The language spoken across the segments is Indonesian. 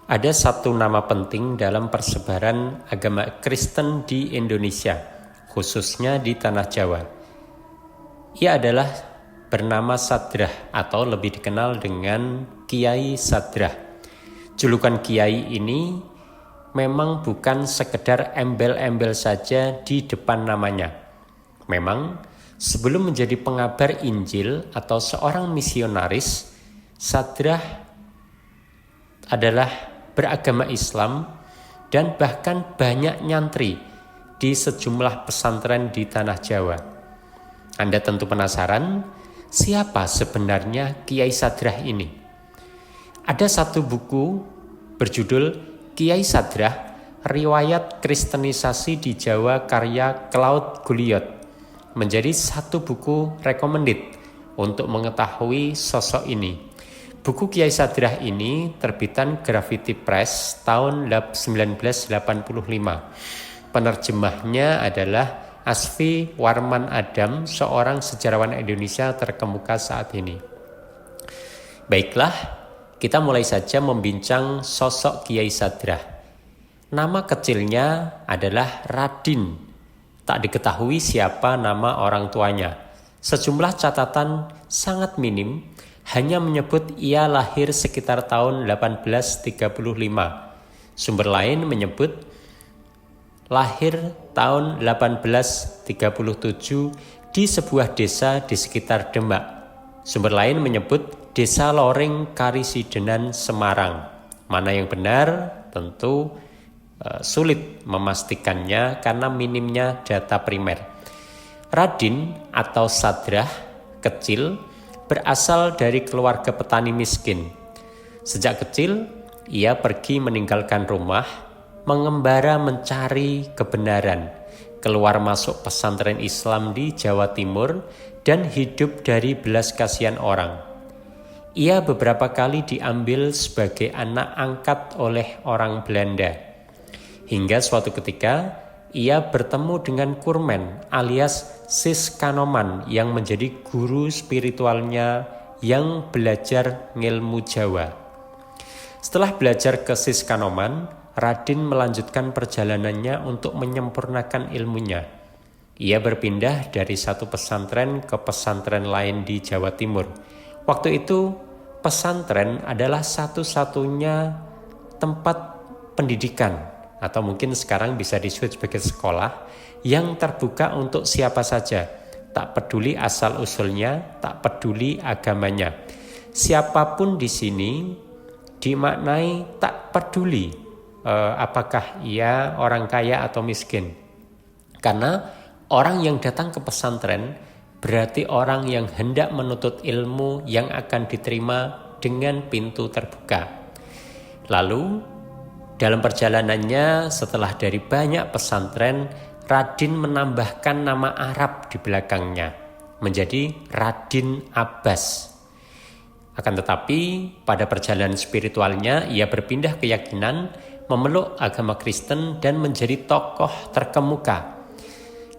Ada satu nama penting dalam persebaran agama Kristen di Indonesia, khususnya di Tanah Jawa. Ia adalah bernama Sadrah atau lebih dikenal dengan Kiai Sadrah. Julukan Kiai ini memang bukan sekedar embel-embel saja di depan namanya. Memang sebelum menjadi pengabar Injil atau seorang misionaris, Sadrah adalah beragama Islam dan bahkan banyak nyantri di sejumlah pesantren di Tanah Jawa. Anda tentu penasaran, siapa sebenarnya Kiai Sadrah ini? Ada satu buku berjudul Kiai Sadrah, Riwayat Kristenisasi di Jawa karya Claude Guliot, menjadi satu buku recommended untuk mengetahui sosok ini. Buku Kiai Sadrah ini terbitan Graffiti Press tahun 1985. Penerjemahnya adalah Asfi Warman Adam, seorang sejarawan Indonesia terkemuka saat ini. Baiklah, kita mulai saja membincang sosok Kiai Sadrah. Nama kecilnya adalah Radin. Tak diketahui siapa nama orang tuanya. Sejumlah catatan sangat minim hanya menyebut ia lahir sekitar tahun 1835. Sumber lain menyebut lahir tahun 1837 di sebuah desa di sekitar Demak. Sumber lain menyebut Desa Loring Karisidenan Semarang. Mana yang benar tentu sulit memastikannya karena minimnya data primer. Radin atau Sadrah kecil berasal dari keluarga petani miskin. Sejak kecil, ia pergi meninggalkan rumah, mengembara mencari kebenaran, keluar masuk pesantren Islam di Jawa Timur, dan hidup dari belas kasihan orang. Ia beberapa kali diambil sebagai anak angkat oleh orang Belanda. Hingga suatu ketika, ia bertemu dengan Kurmen alias Sis Kanoman yang menjadi guru spiritualnya yang belajar ngilmu Jawa. Setelah belajar ke Sis Kanoman, Radin melanjutkan perjalanannya untuk menyempurnakan ilmunya. Ia berpindah dari satu pesantren ke pesantren lain di Jawa Timur. Waktu itu pesantren adalah satu-satunya tempat pendidikan atau mungkin sekarang bisa disebut sebagai sekolah yang terbuka untuk siapa saja, tak peduli asal-usulnya, tak peduli agamanya. Siapapun di sini dimaknai tak peduli apakah ia orang kaya atau miskin. Karena orang yang datang ke pesantren berarti orang yang hendak menuntut ilmu yang akan diterima dengan pintu terbuka. Lalu dalam perjalanannya setelah dari banyak pesantren, Radin menambahkan nama Arab di belakangnya menjadi Radin Abbas. Akan tetapi pada perjalanan spiritualnya ia berpindah keyakinan, memeluk agama Kristen dan menjadi tokoh terkemuka.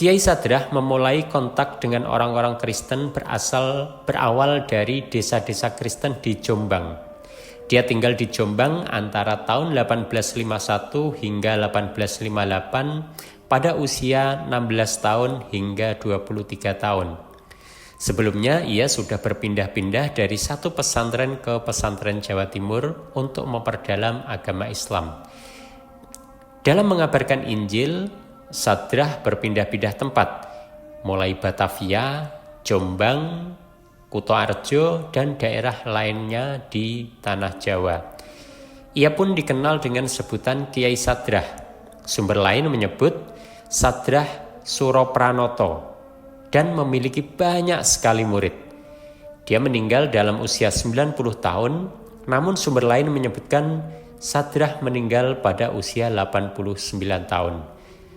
Kiai Sadrah memulai kontak dengan orang-orang Kristen berawal dari desa-desa Kristen di Jombang. Dia tinggal di Jombang antara tahun 1851 hingga 1858 pada usia 16 tahun hingga 23 tahun. Sebelumnya ia sudah berpindah-pindah dari satu pesantren ke pesantren Jawa Timur untuk memperdalam agama Islam. Dalam mengabarkan Injil, Sadrah berpindah-pindah tempat, mulai Batavia, Jombang, Kutoarjo, dan daerah lainnya di Tanah Jawa. Ia pun dikenal dengan sebutan Kiai Sadrah. Sumber lain menyebut Sadrah Suropranoto dan memiliki banyak sekali murid. Dia meninggal dalam usia 90 tahun, namun sumber lain menyebutkan Sadrah meninggal pada usia 89 tahun.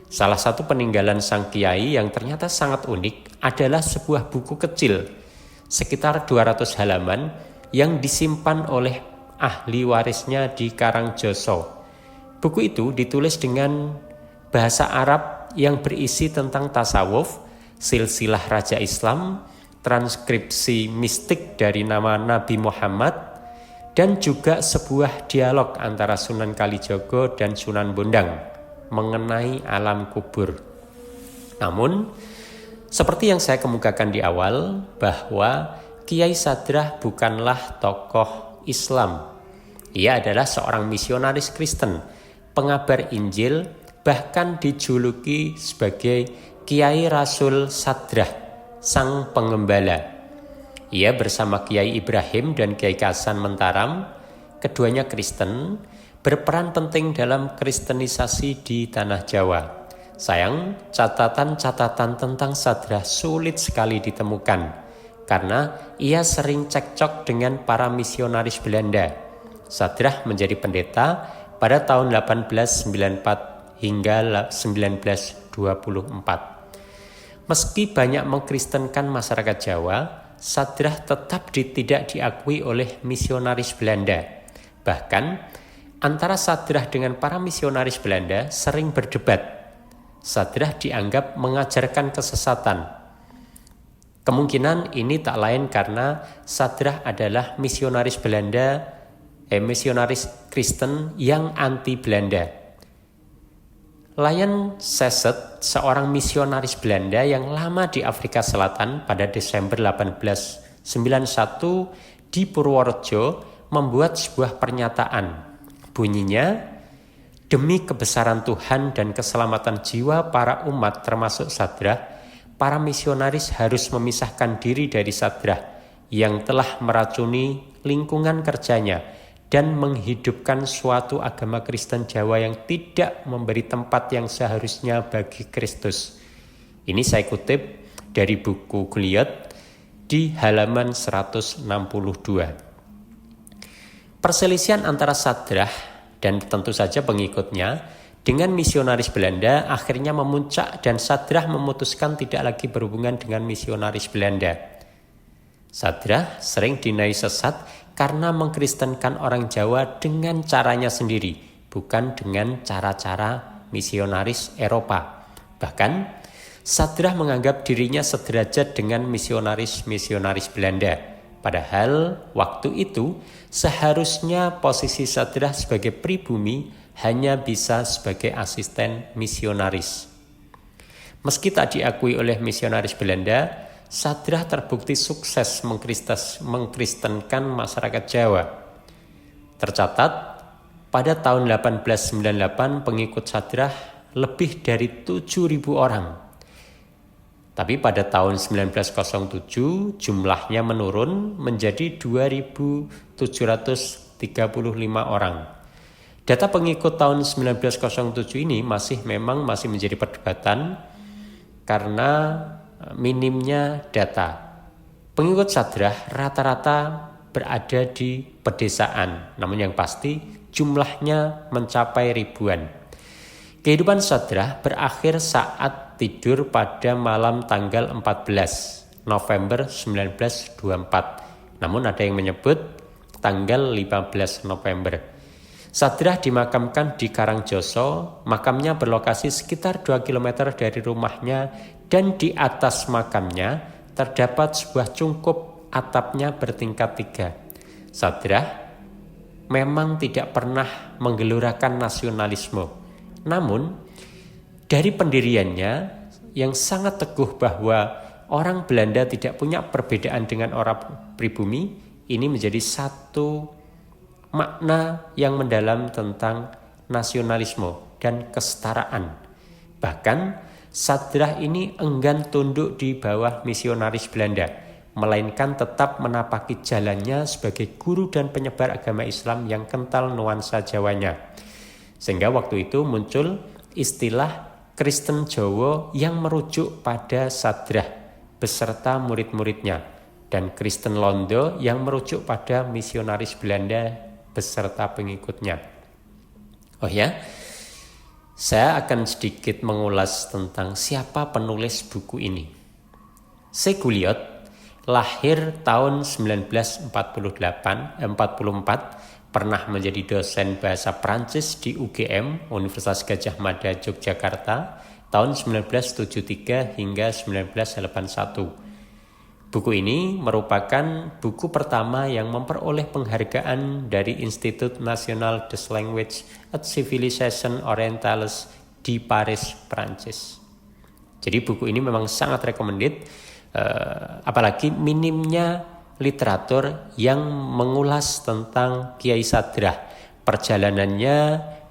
Salah satu peninggalan sang kiai yang ternyata sangat unik adalah sebuah buku kecil sekitar 200 halaman yang disimpan oleh ahli warisnya di Karangjoso. Buku itu ditulis dengan bahasa Arab yang berisi tentang tasawuf, silsilah raja Islam, transkripsi mistik dari nama Nabi Muhammad, dan juga sebuah dialog antara Sunan Kalijogo dan Sunan Bonang mengenai alam kubur. Namun, seperti yang saya kemukakan di awal, bahwa Kiai Sadrah bukanlah tokoh Islam. Ia adalah seorang misionaris Kristen, pengabar Injil, bahkan dijuluki sebagai Kiai Rasul Sadrah, sang pengembala. Ia bersama Kiai Ibrahim dan Kiai Kasan Mentaram, keduanya Kristen, berperan penting dalam kristenisasi di tanah Jawa. Sayang, catatan-catatan tentang Sadrah sulit sekali ditemukan, karena ia sering cekcok dengan para misionaris Belanda. Sadrah menjadi pendeta pada tahun 1894 hingga 1924. Meski banyak mengkristenkan masyarakat Jawa, Sadrah tetap tidak diakui oleh misionaris Belanda. Bahkan, antara Sadrah dengan para misionaris Belanda sering berdebat. Sadrah dianggap mengajarkan kesesatan. Kemungkinan ini tak lain karena Sadrah adalah misionaris Kristen yang anti Belanda. Lion Sesset, seorang misionaris Belanda yang lama di Afrika Selatan pada Desember 1891 di Purworejo, membuat sebuah pernyataan. Bunyinya, demi kebesaran Tuhan dan keselamatan jiwa para umat termasuk Sadrah, para misionaris harus memisahkan diri dari Sadrah yang telah meracuni lingkungan kerjanya dan menghidupkan suatu agama Kristen Jawa yang tidak memberi tempat yang seharusnya bagi Kristus. Ini saya kutip dari buku Guyot di halaman 162. Perselisihan antara Sadrah dan tentu saja pengikutnya dengan misionaris Belanda akhirnya memuncak dan Sadrah memutuskan tidak lagi berhubungan dengan misionaris Belanda. Sadrah sering dinilai sesat karena mengkristenkan orang Jawa dengan caranya sendiri, bukan dengan cara-cara misionaris Eropa. Bahkan, Sadrah menganggap dirinya sederajat dengan misionaris-misionaris Belanda. Padahal, waktu itu seharusnya posisi Sadrah sebagai pribumi hanya bisa sebagai asisten misionaris. Meski tak diakui oleh misionaris Belanda, Sadrah terbukti sukses mengkristenkan masyarakat Jawa. Tercatat, pada tahun 1898 pengikut Sadrah lebih dari 7.000 orang. Tapi pada tahun 1907 jumlahnya menurun menjadi 2.735 orang. Data pengikut tahun 1907 ini masih menjadi perdebatan karena minimnya data. Pengikut Sadrah rata-rata berada di pedesaan, namun yang pasti jumlahnya mencapai ribuan. Kehidupan Sadrah berakhir saat tidur pada malam tanggal 14 November 1924. Namun ada yang menyebut tanggal 15 November. Sadrah dimakamkan di Karangjoso, makamnya berlokasi sekitar 2 km dari rumahnya dan di atas makamnya terdapat sebuah cungkup atapnya bertingkat 3. Sadrah memang tidak pernah menggelurakan nasionalisme. Namun, dari pendiriannya yang sangat teguh bahwa orang Belanda tidak punya perbedaan dengan orang pribumi, ini menjadi satu makna yang mendalam tentang nasionalisme dan kesetaraan. Bahkan, Sadrah ini enggan tunduk di bawah misionaris Belanda, melainkan tetap menapaki jalannya sebagai guru dan penyebar agama Islam yang kental nuansa Jawanya. Sehingga waktu itu muncul istilah Kristen Jawa yang merujuk pada Sadrah beserta murid-muridnya, dan Kristen Londo yang merujuk pada misionaris Belanda beserta pengikutnya. Oh ya, saya akan sedikit mengulas tentang siapa penulis buku ini. Guyot lahir tahun 1944, pernah menjadi dosen bahasa Prancis di UGM, Universitas Gadjah Mada, Yogyakarta, tahun 1973 hingga 1981. Buku ini merupakan buku pertama yang memperoleh penghargaan dari Institut National des Languages et Civilisations Orientales di Paris, Prancis. Jadi buku ini memang sangat recommended, apalagi minimnya literatur yang mengulas tentang Kiai Sadrah, perjalanannya,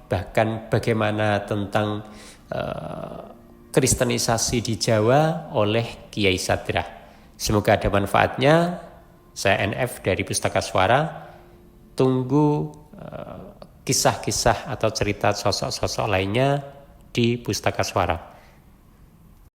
bahkan bagaimana tentang kristenisasi di Jawa oleh Kiai Sadrah. Semoga ada manfaatnya. Saya NF dari Pustaka Suara. Tunggu kisah-kisah atau cerita sosok-sosok lainnya di Pustaka Suara.